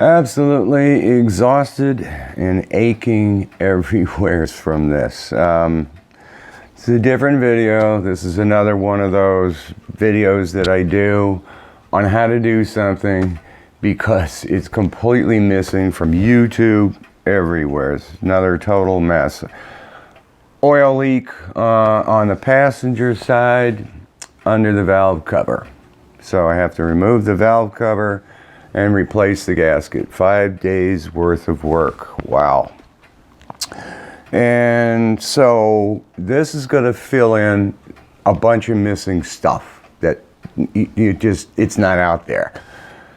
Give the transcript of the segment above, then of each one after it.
Absolutely exhausted and aching everywhere from this. It's a different video. This is another one of those videos that I do on how to do something because it's completely missing from YouTube everywhere. It's another total mess. Oil leak on the passenger side under the valve cover. So I have to remove the valve cover and replace the gasket. 5 days worth of work. Wow. And so this is going to fill in a bunch of missing stuff that it's not out there.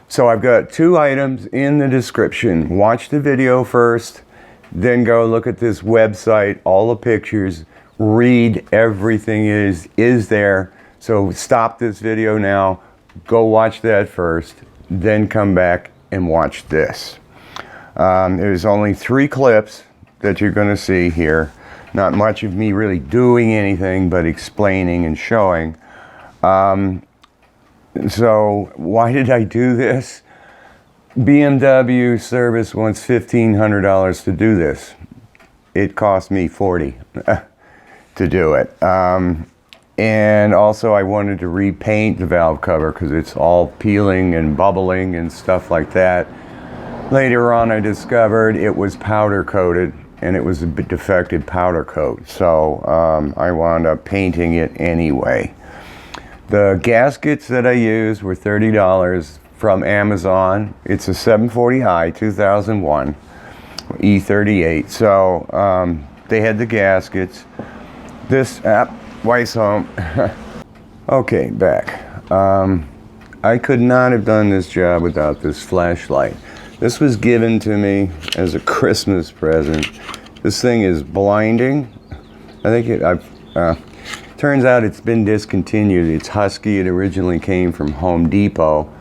So I've got 2 items in the description. Watch the video first, then go look at this website, all the pictures, read everything is there. So stop this video now, go watch that first, then come back and watch this. There's only 3 clips that you're going to see here. Not much of me really doing anything but explaining and showing. So why did I do this? BMW service wants $1,500 to do this. It cost me $40 to do it. And also I wanted to repaint the valve cover because it's all peeling and bubbling and stuff like that. Later on I discovered it was powder coated and it was a defective powder coat. So I wound up painting it anyway. The gaskets that I used were $30 from Amazon. It's a 740i 2001 E38. So they had the gaskets. This Weiss home. Okay, back. I could not have done this job without this flashlight. This was given to me as a Christmas present. This thing is blinding. I think turns out it's been discontinued. It's Husky. It originally came from Home Depot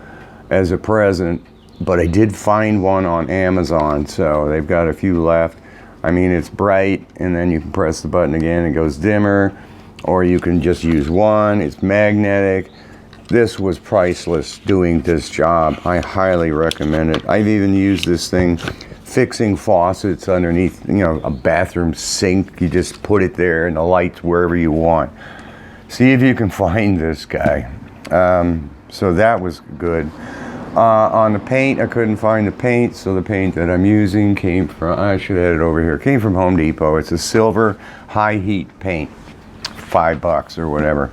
as a present, but I did find one on Amazon, so they've got a few left. I mean, it's bright, and then you can press the button again, it goes dimmer, or you can just use one. It's magnetic. This was priceless doing this job. I highly recommend it. I've even used this thing fixing faucets underneath, a bathroom sink. You just put it there and the lights wherever you want. See if you can find this guy. So that was good. On the paint, I couldn't find the paint, so the paint that I'm using came from, I should have had it over here, came from Home Depot. It's a silver high heat paint, $5 or whatever.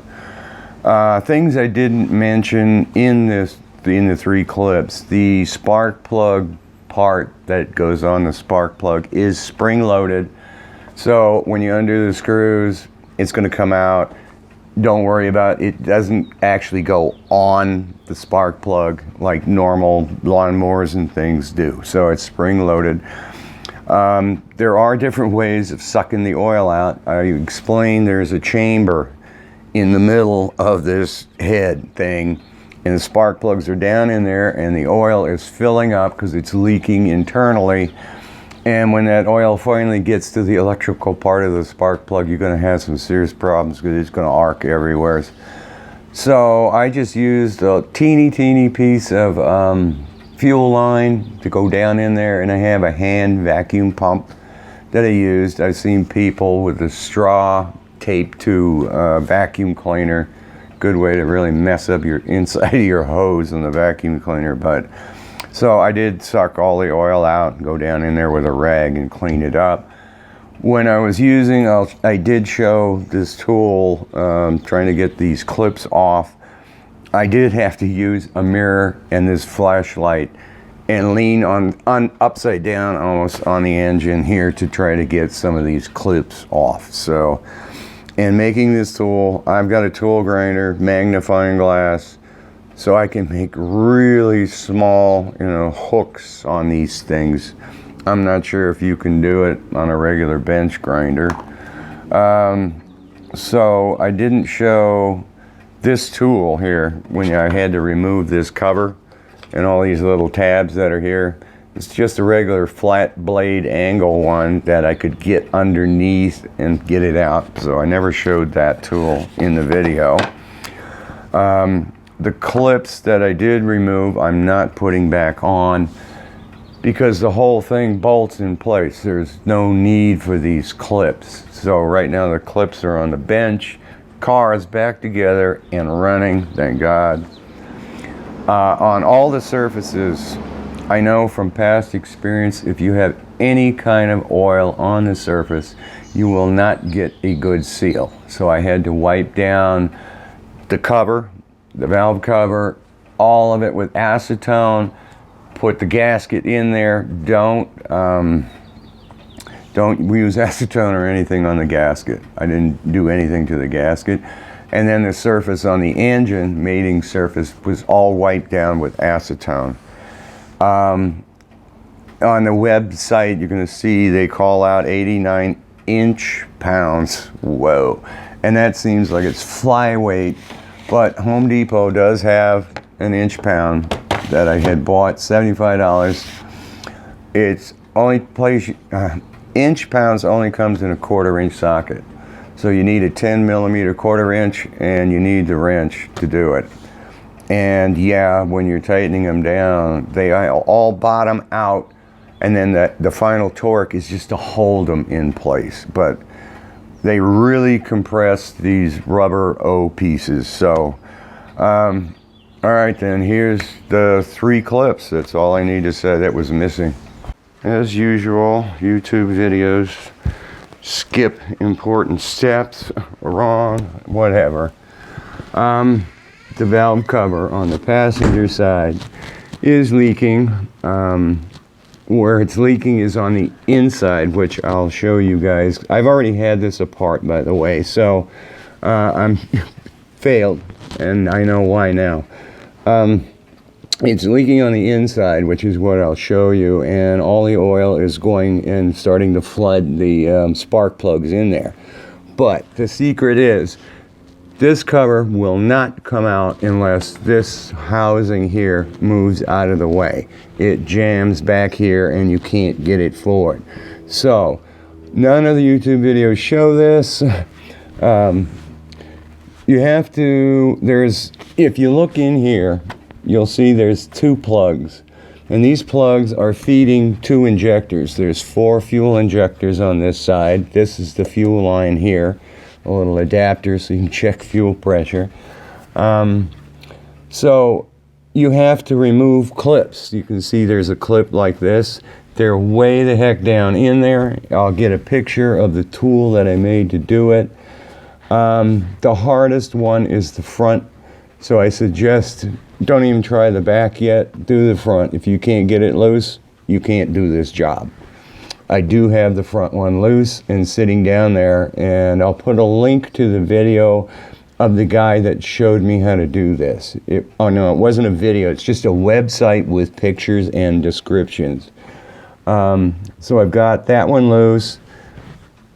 Things I didn't mention in the 3 clips, the spark plug part that goes on the spark plug is spring loaded. So when you undo the screws, it's going to come out. Don't worry about it. It doesn't actually go on the spark plug like normal lawnmowers and things do. So it's spring loaded. There are different ways of sucking the oil out. I explained there's a chamber in the middle of this head thing, and the spark plugs are down in there, and the oil is filling up because it's leaking internally. And when that oil finally gets to the electrical part of the spark plug, you're going to have some serious problems because it's going to arc everywhere. So I just used a teeny piece of fuel line to go down in there, and I have a hand vacuum pump that I used. I've seen people with a straw taped to a vacuum cleaner. Good way to really mess up your inside of your hose on the vacuum cleaner. But so I did suck all the oil out and go down in there with a rag and clean it up. When I was using, I did show this tool, trying to get these clips off. I did have to use a mirror and this flashlight and lean on upside down almost on the engine here to try to get some of these clips off. So, in making this tool, I've got a tool grinder, magnifying glass, so I can make really small, hooks on these things. I'm not sure if you can do it on a regular bench grinder. So I didn't show this tool here when I had to remove this cover and all these little tabs that are here. It's just a regular flat blade angle one that I could get underneath and get it out. So I never showed that tool in the video. The clips that I did remove, I'm not putting back on. because the whole thing bolts in place. There's no need for these clips. So right now the clips are on the bench, car is back together and running, thank God. On all the surfaces, I know from past experience, if you have any kind of oil on the surface, you will not get a good seal. So I had to wipe down the cover, the valve cover, all of it with acetone, put the gasket in there. Don't use acetone or anything on the gasket. I didn't do anything to the gasket. And then the surface on the engine, mating surface, was all wiped down with acetone. On the website, you're going to see they call out 89 inch-pounds. Whoa. And that seems like it's flyweight, but Home Depot does have an inch-pound that I had bought, $75. It's only place, inch-pounds only comes in a 1/4 inch socket. So you need a 10 millimeter 1/4 inch, and you need the wrench to do it. And yeah, when you're tightening them down, they all bottom out, and then the final torque is just to hold them in place. But they really compress these rubber O pieces. So, all right then, here's the 3 clips. That's all I need to say that was missing. As usual, YouTube videos skip important steps, wrong, whatever. The valve cover on the passenger side is leaking. Where it's leaking is on the inside, which I'll show you guys. I've already had this apart, by the way, so I'm failed, and I know why now. It's leaking on the inside, which is what I'll show you, and all the oil is going and starting to flood the spark plugs in there. But the secret is, this cover will not come out unless this housing here moves out of the way. It jams back here and you can't get it forward. So, none of the YouTube videos show this. You have to, if you look in here, you'll see there's 2 plugs. And these plugs are feeding 2 injectors. There's 4 fuel injectors on this side. This is the fuel line here. A little adapter so you can check fuel pressure. So you have to remove clips. You can see there's a clip like this. They're way the heck down in there. I'll get a picture of the tool that I made to do it. The hardest one is the front. So I suggest don't even try the back yet. Do the front. If you can't get it loose, you can't do this job. I do have the front one loose and sitting down there, and I'll put a link to the video of the guy that showed me how to do this. Oh no, it wasn't a video, it's just a website with pictures and descriptions. So I've got that one loose.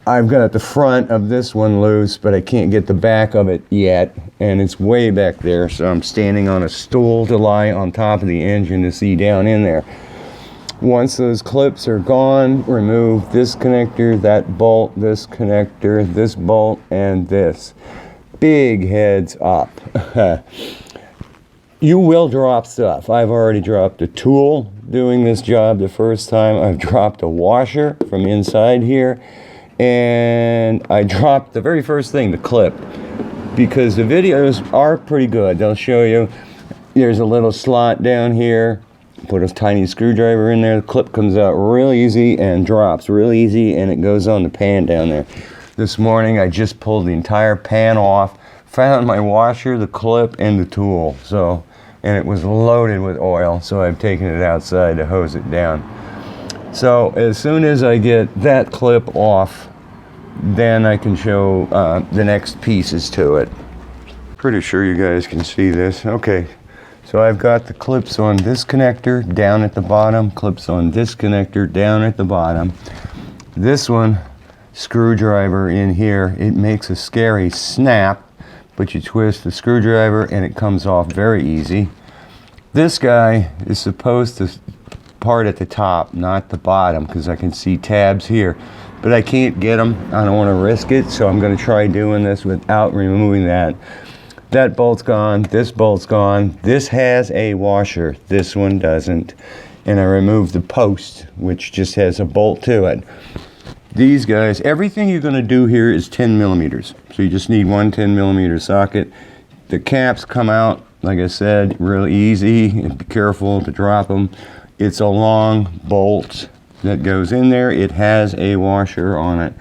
I've got the front of this one loose, but I can't get the back of it yet, and it's way back there, so I'm standing on a stool to lie on top of the engine to see down in there. Once those clips are gone, remove this connector, that bolt, this connector, this bolt, and this. Big heads up. You will drop stuff. I've already dropped a tool doing this job the first time. I've dropped a washer from inside here. And I dropped the very first thing, the clip. Because the videos are pretty good. They'll show you there's a little slot down here. Put a tiny screwdriver in there, the clip comes out real easy and drops real easy, and it goes on the pan down there. This morning I just pulled the entire pan off, found my washer, the clip, and the tool. So, and it was loaded with oil, so I've taken it outside to hose it down. So as soon as I get that clip off, then I can show the next pieces to it. Pretty sure you guys can see this. Okay. So I've got the clips on this connector down at the bottom, clips on this connector down at the bottom. This one, screwdriver in here, it makes a scary snap, but you twist the screwdriver and it comes off very easy. This guy is supposed to part at the top, not the bottom, because I can see tabs here, but I can't get them. I don't want to risk it, so I'm going to try doing this without removing that. That bolt's gone, this bolt's gone. This has a washer, this one doesn't. and I removed the post, which just has a bolt to it. These guys, everything you're going to do here is 10 millimeters. So you just need one 10 millimeter socket. The caps come out, like I said, really easy. And be careful to drop them. It's a long bolt that goes in there. It has a washer on it.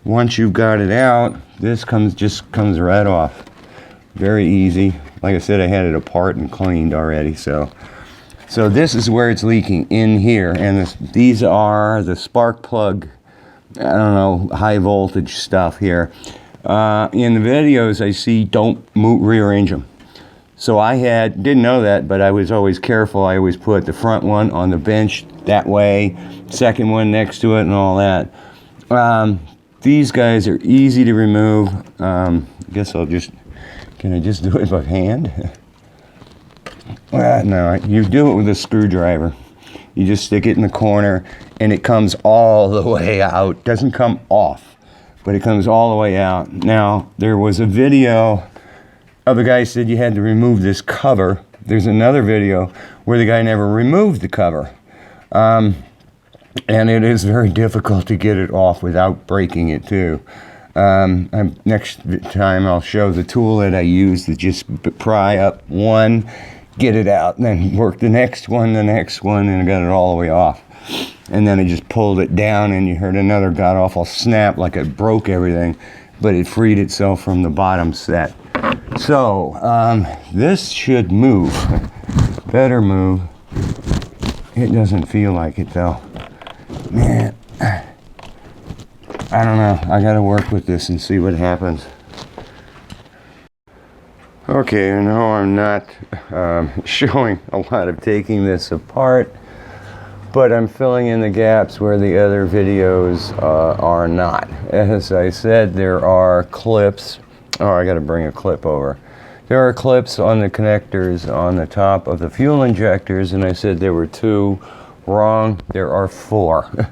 Once you've got it out, this just comes right off. Very easy. Like I said, I had it apart and cleaned already. So this is where it's leaking, in here. And these are the spark plug, I don't know, high voltage stuff here. In the videos I see, don't rearrange them. So I didn't know that, but I was always careful. I always put the front one on the bench that way, second one next to it and all that. These guys are easy to remove. I guess can I just do it by hand? No, you do it with a screwdriver. You just stick it in the corner and it comes all the way out. Doesn't come off, but it comes all the way out. Now, there was a video of the guy said you had to remove this cover. There's another video where the guy never removed the cover. And it is very difficult to get it off without breaking it too. Next time I'll show the tool that I use to just pry up one, get it out, and then work the next one, and I got it all the way off. And then I just pulled it down and you heard another god-awful snap like it broke everything, but it freed itself from the bottom set. So, this should move. Better move. It doesn't feel like it though. Man, I don't know. I gotta work with this and see what happens. Okay, I know I'm not showing a lot of taking this apart, but I'm filling in the gaps where the other videos are not. As I said, there are clips. Oh, I gotta bring a clip over. There are clips on the connectors on the top of the fuel injectors, and I said there were 2. Wrong, there are 4.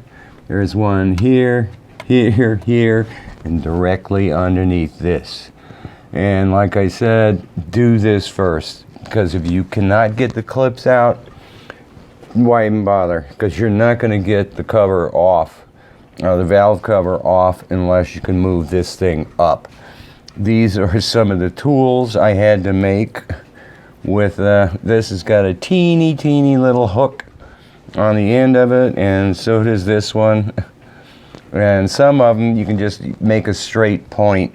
There's one here, here, and directly underneath this. And like I said, do this first, because if you cannot get the clips out, why even bother? Because you're not going to get the cover off, the valve cover off, unless you can move this thing up. These are some of the tools I had to make with, this has got a teeny little hook on the end of it, and so does this one. And some of them you can just make a straight point.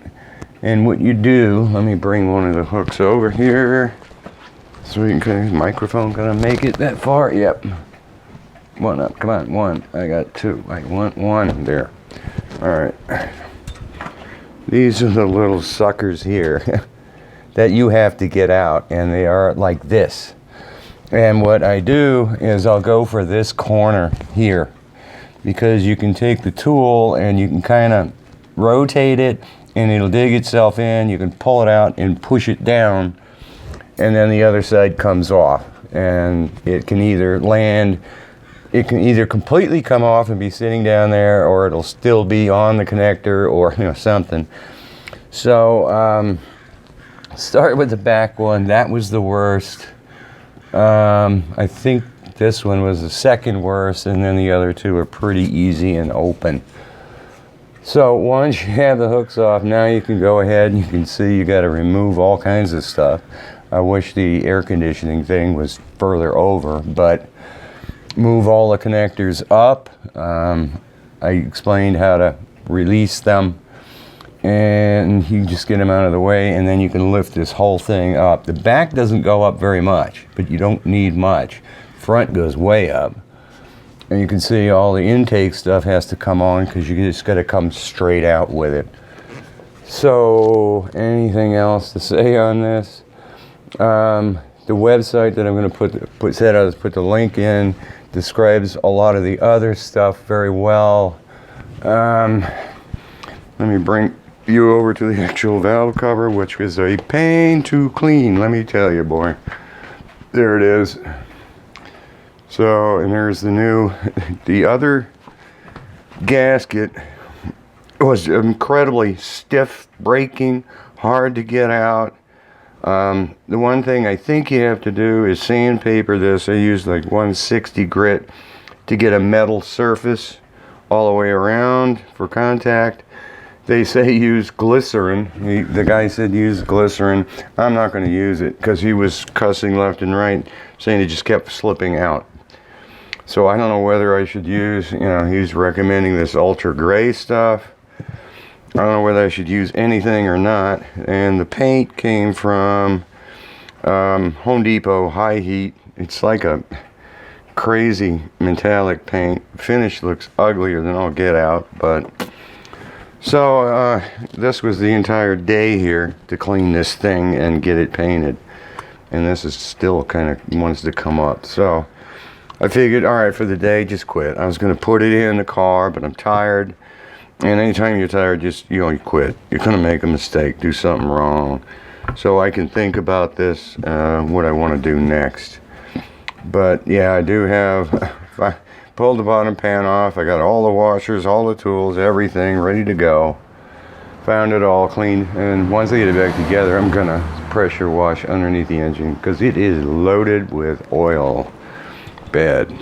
And what you do, let me bring one of the hooks over here so we can, microphone gonna make it that far? Yep. One up, come on, one. I got 2. I want 1 there. All right. These are the little suckers here that you have to get out, and they are like this. And what I do is I'll go for this corner here, because you can take the tool and you can kind of rotate it and it'll dig itself in. You can pull it out and push it down, and then the other side comes off, and it can either completely come off and be sitting down there, or it'll still be on the connector, or something. So start with the back one. That was the worst. I think this one was the second worst, and then the other 2 are pretty easy and open. So once you have the hooks off, now you can go ahead and you can see you got to remove all kinds of stuff. I wish the air conditioning thing was further over, but move all the connectors up. I explained how to release them, and you just get them out of the way, and then you can lift this whole thing up. The back doesn't go up very much, but you don't need much. Front goes way up, and you can see all the intake stuff has to come on, because you just got to come straight out with it. So anything else to say on this? The website that I'm going to put the link in describes a lot of the other stuff very well. Let me bring you over to the actual valve cover, which is a pain to clean, let me tell you, boy. There it is. So, and there's the other gasket was incredibly stiff, breaking, hard to get out. The one thing I think you have to do is sandpaper this. I used like 160 grit to get a metal surface all the way around for contact. They say use glycerin. The guy said use glycerin. I'm not going to use it because he was cussing left and right, saying it just kept slipping out. So I don't know whether I should use, he's recommending this ultra gray stuff. I don't know whether I should use anything or not. And the paint came from Home Depot High Heat. It's like a crazy metallic paint. Finish looks uglier than all get out, but so this was the entire day here to clean this thing and get it painted, and this is still kind of wants to come up. So I figured, all right, for the day, just quit. I was going to put it in the car, but I'm tired, and anytime you're tired, just you quit. You're going to make a mistake, do something wrong, so I can think about this, what I want to do next. But yeah, I do have, I pulled the bottom pan off. I got all the washers, all the tools, everything ready to go. Found it all clean, and once I get it back together, I'm gonna pressure wash underneath the engine because it is loaded with oil. Bad.